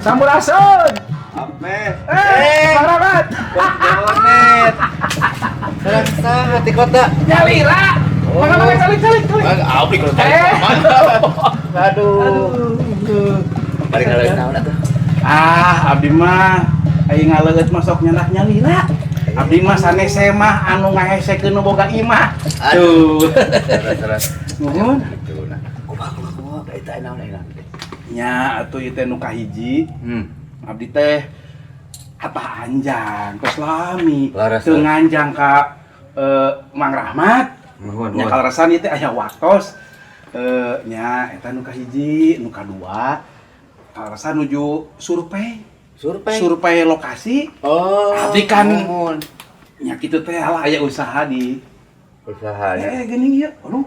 Sampurasun. Ape. Bang Rahmat. Bonet. Terasa hati kota. Nyalira. Mana calik. Abdi kalau tadi. Aduh. Balik lagi naon atuh. Abdi mah aing ngaleut masok nyandak nyalira. Abdi mah sanese mah anu ngahesekeun boga imah. Tuh. Terus. Nuhun. Gitu nah. Kumaha eta naon enak. Nya atuh ieu teh nu kahiji. Abdi teh atah anjang ke Slami. Teu nganjang ka Mang Rahmat. Nya kaleresan ieu teh aya waktos. Nya eta nu kahiji, nu kadua kaleresan nuju survei lokasi. Abdi kan nya kitu teh aya usaha di geuning ieu. Aduh.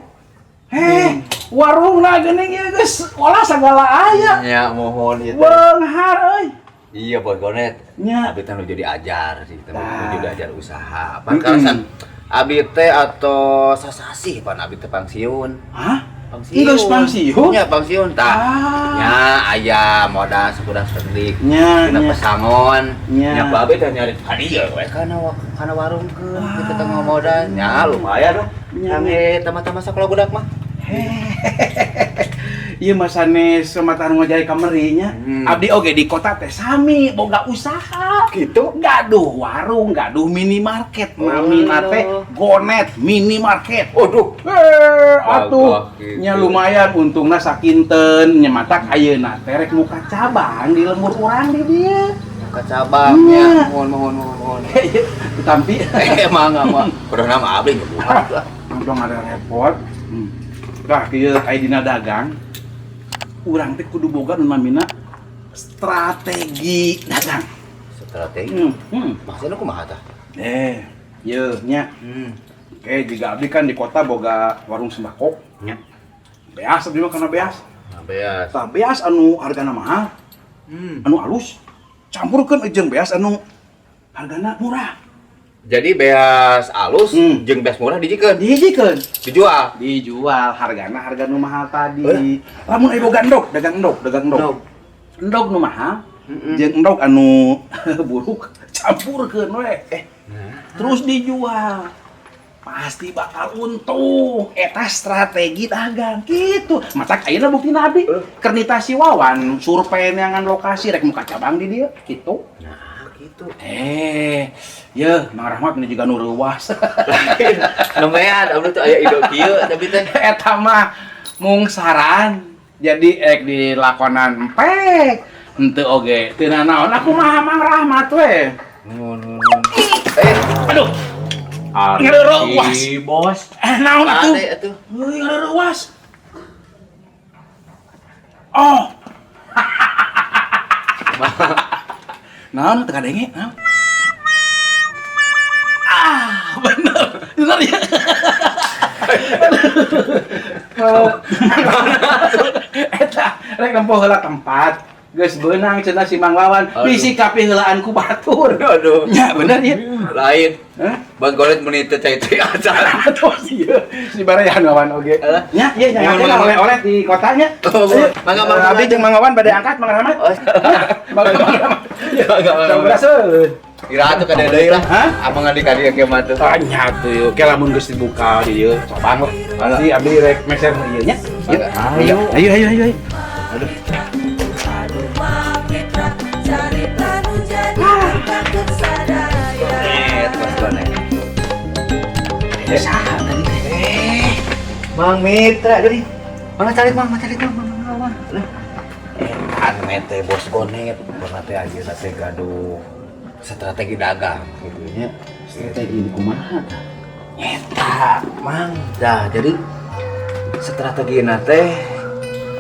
Warungna geuning ieu geus olah sagala aya. Nya mohon ieu teh. Beunghar euy. Iya Boy Gonet. Nya Abdi teh nu jadi ajar sih, nu jadi ajar usaha. Pan kaleresan Abdi teh atau sasasi pan Abdi teh pangsiun. Hah? Geus pangsiun? Nya pangsiun tah. Nya aya modal sakudak-sakudik. Nya Dina pesangon. Nya. Nya Babe teh nyari hadiah we kana warungkeun kita teh modal. Nya lumayan loh. Kangge tama-tama sakola budak mah. Ieu mah sanes sematan ngajari kameri nya. Abdi oge di kota teh sami boga usaha. Gitu. Gaduh warung, gaduh minimarket. Namina teh Gonet minimarket. Waduh. Atuh nya lumayan untungna sakinten nya matak ayeuna teh rek muka cabang di lembur urang di dieu. Muka cabangnya. Mohon. Tampi Emang mah. Kudu nama Abdi ngebuat. Untung ada repot. Dah kieu aya dina dagang. Urang teh kudu boga nu namina strategi dagang. Strategi. Maksudna kumaha tah? Ieu nya. Oke, jika abdi kan di kota boga warung sembako. Nya. Beas abdi mah kana beas. Beas. Tah beas anu hargana mahal. Anu alus. Campurkeun jeung beas anu hargana murah. Jadi beas alus jeung beas murah dijikeun. Dijual Hargana harga nu mahal tadi. Lamun aya boga endog, dagang endog. Endog nu mahal. Jeung endog anu buruk campurkeun we. Terus dijual. Pasti bakal untung. Eta strategi dagang gitu. Matak ayeuna buktina abdi. Keur nitasi Wawan survei neangan lokasi rek muka cabang di dieu kitu. Nah, gitu. Ya, Mang Rahmat ini juga nu reuwas. Lumayan, abdi tuh aya ide kieu tapi teh Eta mah mung saran. Jadi dilakonan empek. Henteu oge teu naon aku mah Mang Rahmat we. Nun. Aduh. Ngereuwas. Bos. Naon atuh? Atuh. Heuy, ngereuwas. Oh. Naon teu kadenge? Naon? Bener ya. Eta rek nempuh heula tempat. Geus beunang cenah si Mang Wawan. Bisi kapiheulaan ku batur. Aduh. Nya bener ya. Lain. Bang Golet menit teh cai-cai acara. Terus ieu si Barayan Wawan oge. Nya ieu nya oleh-oleh di kotanya. Mangga abdi jeung Mang Wawan bade angkat Mang Rahmat. Mang Rahmat. Sampurasun. Kira atuh kada deui lah. Abang adik-adik ge mah tuh. Nya tuh ke lamun geus dibuka di dieu cobaan loh. Pasti abdi rek meser ieu nya. Ayo. Aduh. Mang Mitra geuning. Mang carit Mang Wawan. Kan mete bos Gonet, pernah teh ajeuna teh gaduh strategi dagang gitu nya. Strategi kumaha tah? Eta, Mang. Dah, jadi strategina teh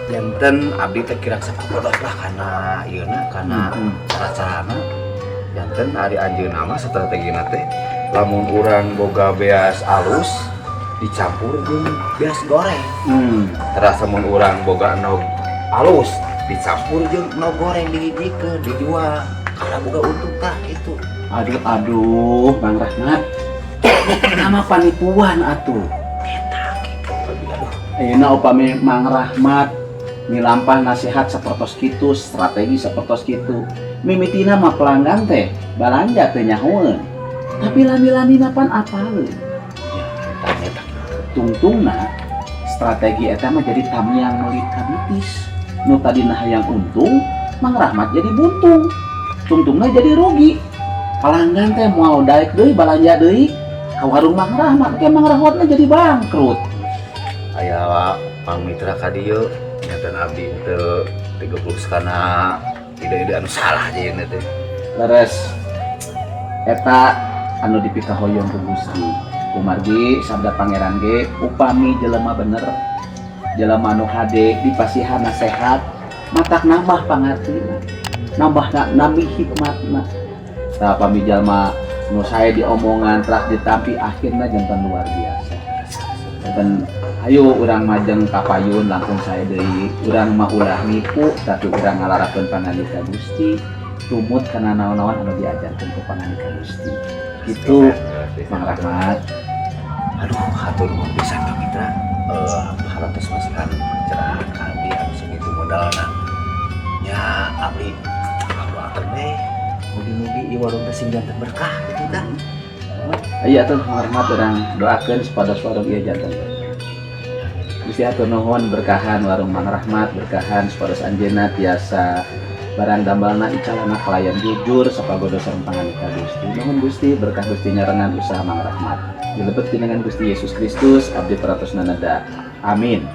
janten abdi teh kirang sapapodos lah kana ieuna kana cara-carana. Janten ari anjeunna mah strategina teh lamun urang boga beas alus dicampur jeung beas goreng. Terasa mun urang boga nog alus dicampur jeung nog goreng dihijikeun dijual. Karena boga untung tah itu. Aduh, Bang Rahmat. Nama panipuan atuh. Eta gitu. Aduh. Ayeuna upami Mang Rahmat milampah nasihat sapertos kitu, strategi sapertos kitu. Mimitina mah pelanggan teh balanja teh nyahoeun. Tapi lami-lamina pan apaleun. Ya, eta Tungtungna strategi eta mah jadi tamiang meuli kabitis. Nu tadina hayang untung, Mang Rahmat jadi buntung. Tungtungna jadi rugi. Pelanggan teh moal daek deui balanja deui ka warung Mang Rahmat, ke Mang Rahmatna jadi bangkrut. Aya Mang Mitra ka dieu nyaten abdi teu 30 kana ide-ide anu salah jeung teh. Leres eta anu dipikahoyong ku Gusti. Kumargi sabda pangeran ge upami jelema bener, jelema anu hade dipasihan nasehat, matak nambah pangartina, nambah nami hikmatna. Tah pami jalma nu sae diomongan telah ditampi akhirna janten luar biasa. Janten ayo urang majeng kapayun langkung sae deui, urang mah ulah nipu tapi urang ngalarakeun pangalika Gusti, tumut kana naon-naon anu diajarkeun ku pangalika Gusti. Itu Mang Rahmat. Aduh, hatur nuhun pisan Mang Mitra. Harantos masukan pencerahan abdi anu segitu modalna. Nya abdi doakeun we mugi-mugi ieu warung teh sing janten berkah gitu tah. Iya tuh Mang Rahmat urang doakeun supados warung ieu janten. Gusti hatur nuhun berkahan warung Mang Rahmat, berkahan supados anjeunna tiasa barang dambalna icalana kalayan jujur sapagodo sareng panganika Gusti. Nuhun Gusti berkah Gusti nyarengan usaha Mang Rahmat. Dilebet dengan Gusti Yesus Kristus abdi paratosna nada. Amin.